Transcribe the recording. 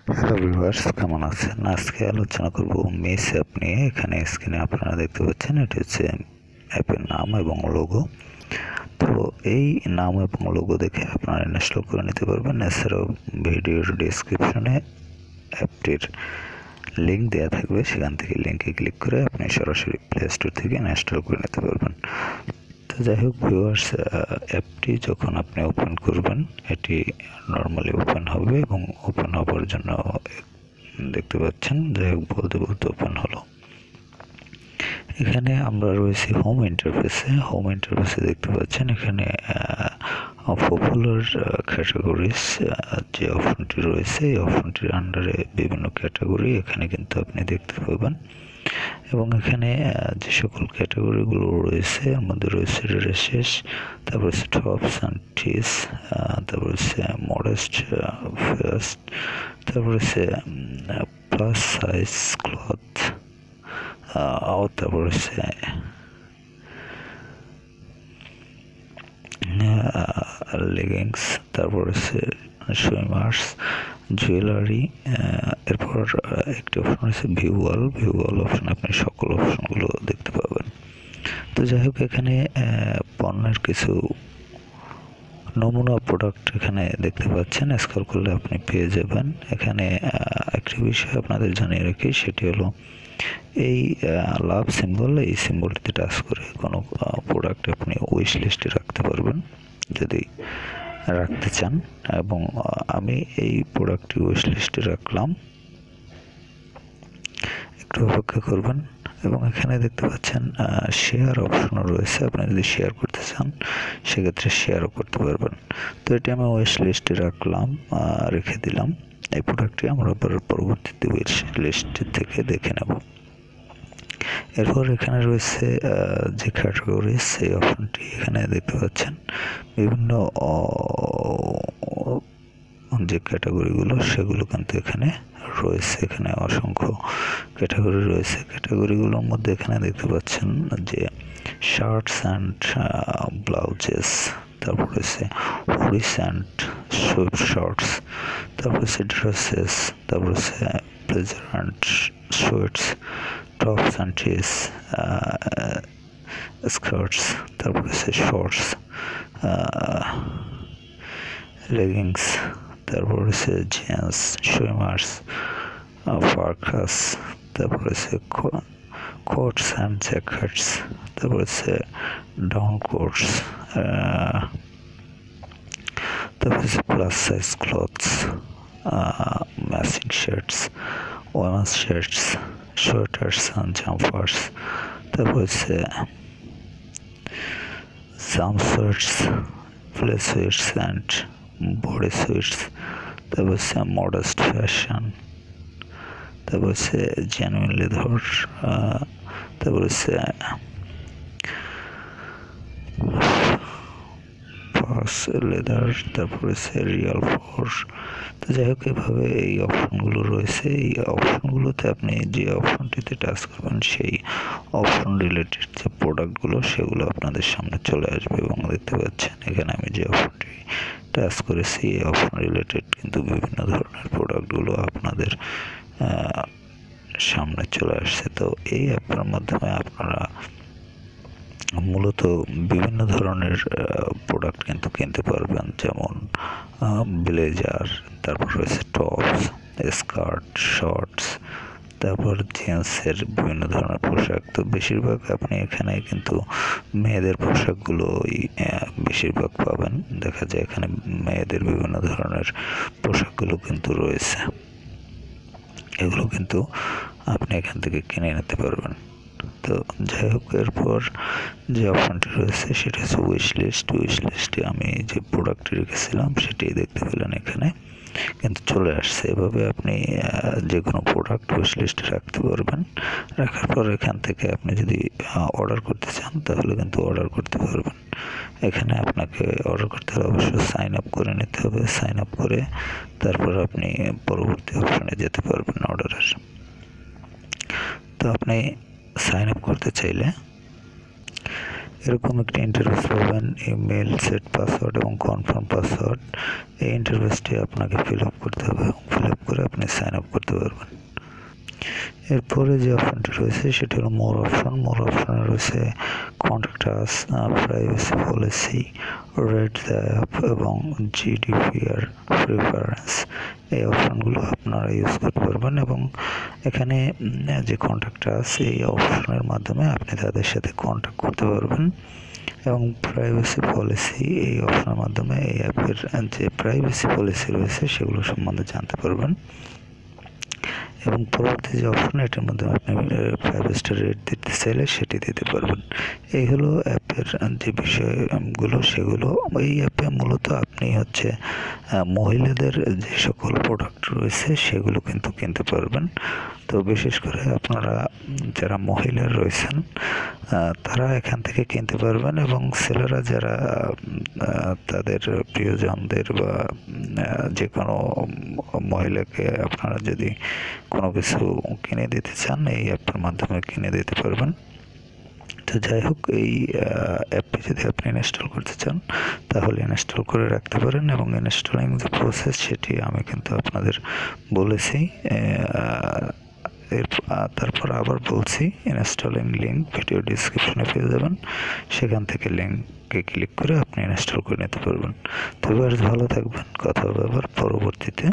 Hello viewers, কেমন আছেন? আজকে আলোচনা করব মেস অ্যাপ নিয়ে। এখানে স্ক্রিনে আপনারা দেখতে পাচ্ছেন এটি হচ্ছে অ্যাপের নাম এবং লোগো। তো এই নাম এবং লোগো দেখে আপনারা ইনস্টল করে নিতে পারবেন। এছাড়াও ভিডিওর ডিসক্রিপশনে অ্যাপটির লিঙ্ক দেওয়া থাকবে, সেখান থেকে লিঙ্কে ক্লিক করে আপনি সরাসরি প্লে স্টোর থেকে ইনস্টল করে নিতে পারবেন। তো যাই হোক ভিউয়ার্স, অ্যাপটি যখন আপনি ওপেন করবেন এটি নর্মালি ওপেন হবে এবং ওপেন হওয়ার জন্য দেখতে পাচ্ছেন, যাই হোক বলতে বলতে ওপেন হলো। এখানে আমরা রয়েছি হোম ইন্টারফেসে দেখতে পাচ্ছেন এখানে পপুলার ক্যাটাগরিজ যে অপশনটি রয়েছে, এই অপশনটির আন্ডারে বিভিন্ন ক্যাটাগরি এখানে কিন্তু আপনি দেখতে পাবেন। এবং এখানে যে সকল ক্যাটাগরিগুলো রয়েছে এর মধ্যে রয়েছে ড্রেসেস, তারপর হচ্ছে টপস অ্যান্ড টিস, তারপর হচ্ছে মডেস্ট ফার্স্ট, তারপর হচ্ছে প্লাস সাইজ ক্লথ, তারপর হচ্ছে লেগিংস, তারপর হচ্ছে সুইমার্স, জুয়েলারি। এরপর একটি অপশন আছে ভিউ অল অপশন, আপনি সকল অপশনগুলো দেখতে পাবেন। তো যাই হোক এখানে পণ্যের কিছু নমুনা প্রোডাক্ট এখানে দেখতে পাচ্ছেন, স্ক্রল করলে আপনি পেয়ে যাবেন। এখানে একটি বিষয় আপনাদের জানিয়ে রাখি, সেটি হলো এই লাভ সিম্বল, এই সিম্বলটিতে টাচ করে কোনো প্রোডাক্ট আপনি উইশ লিস্টে রাখতে পারবেন যদি রাখতে চান। এবং আমি এই প্রোডাক্টটি উইশ লিস্টে রাখলাম, একটু অপেক্ষা করবেন। এবং এখানে দেখতে পাচ্ছেন শেয়ার অপশনও রয়েছে, আপনি যদি শেয়ার করতে চান সেক্ষেত্রে শেয়ারও করতে পারবেন। তো এটি আমি উইশ লিস্টে রাখলাম, রেখে দিলাম। এই প্রোডাক্টটি আমরা পরবর্তীতে উইশ লিস্ট থেকে দেখে নেব। এরপর এখানে রয়েছে যে ক্যাটাগরিজ, সেই অপশনটি এখানে দেখতে পাচ্ছেন বিভিন্ন যে ক্যাটাগরিগুলো সেগুলো কিন্তু এখানে রয়েছে। এখানে অসংখ্য ক্যাটাগরি রয়েছে। ক্যাটাগরিগুলোর মধ্যে এখানে দেখতে পাচ্ছেন যে শার্টস অ্যান্ড ব্লাউজেস, তারপর হচ্ছে হুডিস অ্যান্ড সুইফট শর্টস, তারপর হচ্ছে ড্রেসেস, তারপর হচ্ছে blazer and sweats, tops and tees, skirts, তারপর হচ্ছে শর্টস, লেগিংস, তারপর হচ্ছে জিন্স, সুইমার্স, পার্কাস, তারপর হচ্ছে কোটস অ্যান্ড জ্যাকেটস, তারপর হচ্ছে ডাউন কোটস, তারপর হচ্ছে plus size clothes, matching shirts, women's shirts, sweaters and jumpers, তারপর হচ্ছে jumpsuits, play suits and body suits, তারপর হচ্ছে মডেস্ট ফ্যাশন, তারপর হচ্ছে জেনুইন লেদার, তারপর হচ্ছে ফার্স লেদার, তারপর হচ্ছে রিয়াল ফোর্স। তো যাই হোক এভাবে এই অপশনগুলো রয়েছে। এই অপশনগুলোতে আপনি যে অপশনটিতে টাচ করবেন সেই অপশন রিলেটেড যে প্রোডাক্টগুলো সেগুলো আপনাদের সামনে চলে আসবে। এবং দেখতে পাচ্ছেন এখানে আমি যে অপশনটি টাচ করেছি এই অপশন রিলেটেড কিন্তু বিভিন্ন ধরনের প্রোডাক্টগুলো আপনাদের সামনে চলে আসছে। তো এই অ্যাপের মাধ্যমে আপনারা মূলত বিভিন্ন ধরনের প্রোডাক্ট কিন্তু কিনতে পারবেন, যেমন ব্লেজার, তারপর রয়েছে টপস, স্কার্ট, শর্টস, তারপর জিন্সের বিভিন্ন ধরনের পোশাক। তো বেশিরভাগ আপনি এখানে কিন্তু মেয়েদের পোশাকগুলোই বেশিরভাগ পাবেন। দেখা যায় এখানে মেয়েদের বিভিন্ন ধরনের পোশাকগুলো কিন্তু রয়েছে, এগুলো কিন্তু আপনি এখান থেকে কিনে নিতে পারবেন। তো যাই হোক এরপর যে অপশনটি রয়েছে সেটা হচ্ছে উইশ লিস্টে আমি যে প্রোডাক্টটি রেখেছিলাম সেটি দেখতে পেলেন এখানে কিন্তু চলে আসছে। এভাবে আপনি যে কোনো প্রোডাক্ট উইশ লিস্টে রাখতে পারবেন। রাখার পর এখান থেকে আপনি যদি অর্ডার করতে চান তাহলে কিন্তু অর্ডার করতে পারবেন। এখানে আপনাকে অর্ডার করতে হলে অবশ্যই সাইন আপ করে নিতে হবে। সাইন আপ করে তারপর আপনি পরবর্তী অপশনে যেতে পারবেন অর্ডারের। তো আপনি সাইন আপ করতে চাইলে এরকম একটি ইন্টারফেস পাবেন, ইমেল, সেট পাসওয়ার্ড এবং কনফার্ম পাসওয়ার্ড। এই ইন্টারফেসটি আপনাকে ফিল আপ করতে হবে। ফিল আপ করে আপনি এরপরে যে অপশনটি রয়েছে সেটি হলো মোর অপশনে রয়েছে contact us, privacy policy, rate the app এবং জিডিপিআর প্রিফারেন্স। এই অপশনগুলো আপনারা ইউজ করতে পারবেন এবং এখানে যে কন্ট্যাক্ট আস এই অপশনের মাধ্যমে আপনি তাদের সাথে কন্ট্যাক্ট করতে পারবেন এবং প্রাইভেসি পলিসি এই অপশনের মাধ্যমে এই অ্যাপের যে প্রাইভেসি পলিসি রয়েছে সেগুলো সম্বন্ধে জানতে পারবেন এবং পরবর্তী যে অপশন এটার মধ্যে আপনি প্রাইভেসি রেট দিতে চাইলে সেটি দিতে পারবেন। এই হলো অ্যাপের যে বিষয়গুলো সেগুলো। এই অ্যাপে মূলত আপনি হচ্ছে মহিলাদের যে সকল প্রোডাক্ট রয়েছে সেগুলো কিন্তু কিনতে পারবেন। তো বিশেষ করে আপনারা যারা মহিলা রয়েছেন তারা এখান থেকে কিনতে পারবেন এবং ছেলেরা যারা তাদের প্রিয়জনদের বা যে কোনো মহিলাকে আপনারা যদি কোনো কিছু কিনে দিতে চান এই অ্যাপের মাধ্যমে কিনে দিতে পারবেন। তো যাই হোক, এই অ্যাপটি যদি আপনি ইনস্টল করতে চান তাহলে ইনস্টল করে রাখতে পারেন এবং ইনস্টলিং যে প্রসেস সেটি আমি কিন্তু আপনাদের বলেছি। তারপর আবার বলছি, ইনস্টলিং লিঙ্ক ভিডিও ডিসক্রিপশনে পেয়ে যাবেন, সেখান থেকে লিঙ্কে ক্লিক করে আপনি ইনস্টল করে নিতে পারবেন। তো এবার ভালো থাকবেন, কথা হবে আবার পরবর্তীতে।